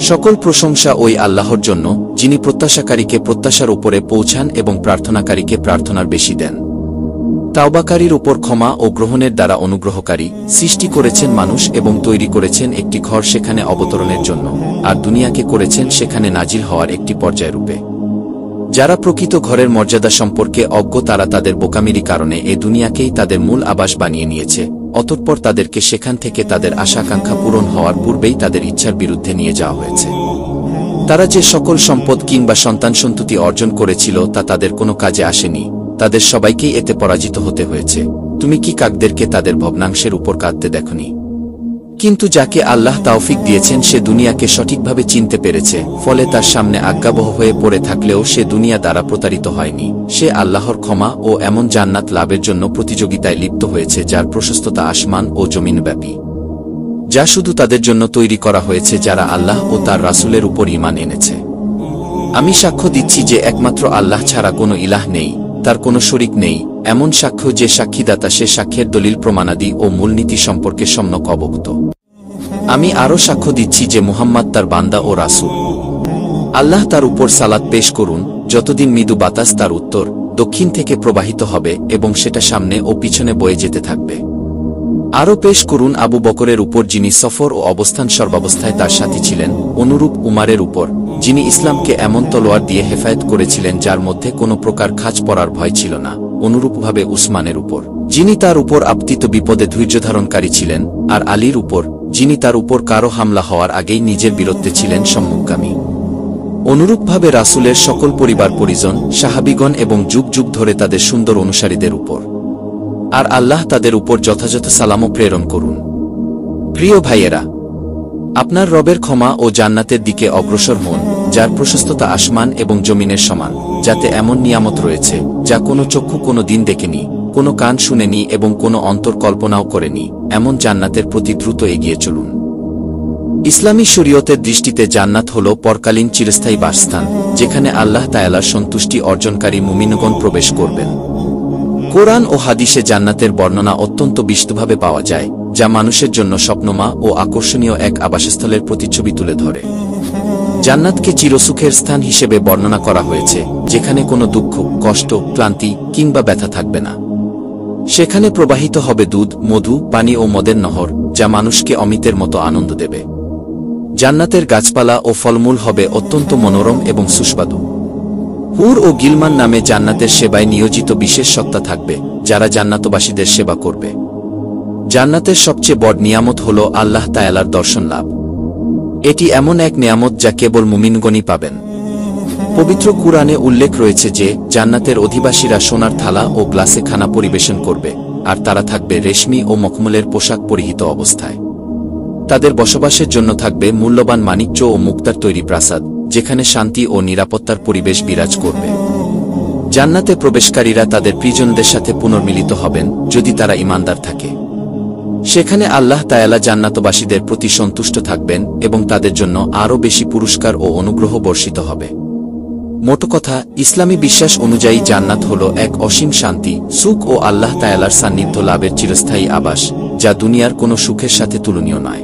সকল প্রশংসা ওই আল্লাহর জন্য, যিনি প্রত্যাশাকারীকে প্রত্যাশার উপরে পৌঁছান এবং প্রার্থনাকারীকে প্রার্থনার বেশি দেন। তাওবাকারীর উপর ক্ষমা ও গ্রহণের দ্বারা অনুগ্রহকারী, সৃষ্টি করেছেন মানুষ এবং তৈরি করেছেন একটি ঘর সেখানে অবতরণের জন্য, আর দুনিয়াকে করেছেন সেখানে নাজিল হওয়ার একটি পর্যায়রূপে। যারা প্রকৃত ঘরের মর্যাদা সম্পর্কে অজ্ঞ তারা তাদের বোকামিরি কারণে এ দুনিয়াকেই তাদের মূল আবাস বানিয়ে নিয়েছে, অতঃপর তাদেরকে সেখান থেকে তাদের আশাকাঙ্ক্ষা পূরণ হওয়ার পূর্বেই তাদের ইচ্ছার বিরুদ্ধে নিয়ে যাওয়া হয়েছে। তারা যে সকল সম্পদ কিংবা সন্তানসন্ততি অর্জন করেছিল তা তাদের কোনো কাজে আসেনি, তাদের সবাইকেই এতে পরাজিত হতে হয়েছে। তুমি কি কাকদেরকে তাদের ভগ্নাংশের উপর কাঁদতে দেখনি? কিন্তু যাকে আল্লাহ তাওফিক দিয়েছেন সে দুনিয়াকে সঠিকভাবে চিনতে পেরেছে, ফলে তার সামনে আজ্ঞাবহ হয়ে পড়ে থাকলেও সে দুনিয়া দ্বারা প্রতারিত হয়নি। সে আল্লাহর ক্ষমা ও এমন জান্নাত লাভের জন্য প্রতিযোগিতায় লিপ্ত হয়েছে যার প্রশস্ততা আসমান ও জমিনব্যাপী, যা শুধু তাদের জন্য তৈরি করা হয়েছে যারা আল্লাহ ও তার রাসূলের উপর ঈমান এনেছে। আমি সাক্ষ্য দিচ্ছি যে একমাত্র আল্লাহ ছাড়া কোনো ইলাহ নেই, তার কোনো শরিক নেই, এমন সাক্ষ্য যে সাক্ষীদাতা সে সাক্ষ্যের দলিল প্রমাণাদি ও মূলনীতি সম্পর্কে সম্যক অবগত। আমি আরও সাক্ষ্য দিচ্ছি যে মুহাম্মদ তার বান্দা ও রাসূল। আল্লাহ তার উপর সালাত পেশ করুন, যতদিন মৃদু বাতাস তার উত্তর দক্ষিণ থেকে প্রবাহিত হবে এবং সেটা সামনে ও পিছনে বয়ে যেতে থাকবে। আরও পেশ করুন আবু বকরের উপর যিনি সফর ও অবস্থান সর্বাবস্থায় তার সাথী ছিলেন, অনুরূপ উমারের উপর যিনি ইসলামকে এমন তলোয়ার দিয়ে হেফায়েত করেছিলেন যার মধ্যে কোনো প্রকার খাঁজ পড়ার ভয় ছিল না, অনুরূপভাবে উসমানের উপর যিনি তার উপর আপতিত বিপদে ধৈর্যধারণকারী ছিলেন, আর আলীর উপর যিনি তার উপর কারো হামলা হওয়ার আগেই নিজের বীরত্বে ছিলেন সম্মুখগামী। অনুরূপভাবে রাসূলের সকল পরিবার পরিজন, সাহাবীগণ এবং যুগ যুগ ধরে তাদের সুন্দর অনুসারীদের উপর, আর আল্লাহ তাদের উপর যথাযথ সালামও প্রেরণ করুন। প্রিয় ভাইয়েরা, আপনার রবের ক্ষমা ও জান্নাতের দিকে অগ্রসর হন, যার প্রশস্ততা আসমান এবং জমিনের সমান, যাতে এমন নিয়ামত রয়েছে যা কোনো চক্ষু কোনো দিন দেখেনি, কোনো কান শুনেনি এবং কোনো অন্তর কল্পনাও করেনি, এমন জান্নাতের প্রতি দ্রুত এগিয়ে চলুন। ইসলামী শরীয়তের দৃষ্টিতে জান্নাত হল পরকালীন চিরস্থায়ী বাসস্থান, যেখানে আল্লাহ তাআলার সন্তুষ্টি অর্জনকারী মুমিনগণ প্রবেশ করবেন। কোরআন ও হাদিসে জান্নাতের বর্ণনা অত্যন্ত বিস্তৃতভাবে পাওয়া যায়, যা মানুষের জন্য স্বপ্নমা ও আকর্ষণীয় এক আবাসস্থলের প্রতিচ্ছবি তুলে ধরে। জান্নাতকে চিরসুখের স্থান হিসেবে বর্ণনা করা হয়েছে, যেখানে কোনো দুঃখ, কষ্ট, ক্লান্তি কিংবা ব্যথা থাকবে না। সেখানে প্রবাহিত হবে দুধ, মধু, পানি ও মদের নহর, যা মানুষকে অমৃতের মতো আনন্দ দেবে। জান্নাতের গাছপালা ও ফলমূল হবে অত্যন্ত মনোরম এবং সুস্বাদু। হুর ও গিলমান নামে জান্নাতের সেবায় নিয়োজিত বিশেষ সত্তা থাকবে, যারা জান্নাতবাসীদের সেবা করবে। জান্নাতের সবচেয়ে বড় নিয়ামত হল আল্লাহ তাআলার দর্শন লাভ। এটি এমন এক নিয়ামত যা কেবল মুমিনগণই পাবেন। পবিত্র কুরআনে উল্লেখ রয়েছে যে জান্নাতের অধিবাসীরা সোনার থালা ও গ্লাসে খানা পরিবেশন করবে, আর তারা থাকবে রেশমি ও মখমলের পোশাক পরিহিত অবস্থায়। তাদের বসবাসের জন্য থাকবে মূল্যবান মাণিক্য ও মুক্তার তৈরি প্রাসাদ, যেখানে শান্তি ও নিরাপত্তার পরিবেশ বিরাজ করবে। জান্নাতে প্রবেশকারীরা তাদের প্রিয়জনদের সাথে পুনর্মিলিত হবেন যদি তারা ঈমানদার থাকে। সেখানে আল্লাহ তাআলা জান্নাতবাসীদের প্রতি সন্তুষ্ট থাকবেন এবং তাদের জন্য আরও বেশি পুরস্কার ও অনুগ্রহ বর্ষিত হবে। মোট কথা, ইসলামী বিশ্বাস অনুযায়ী জান্নাত হল এক অসীম শান্তি, সুখ ও আল্লাহ তাআলার সান্নিধ্য লাভের চিরস্থায়ী আবাস, যা দুনিয়ার কোনো সুখের সাথে তুলনীয় নয়।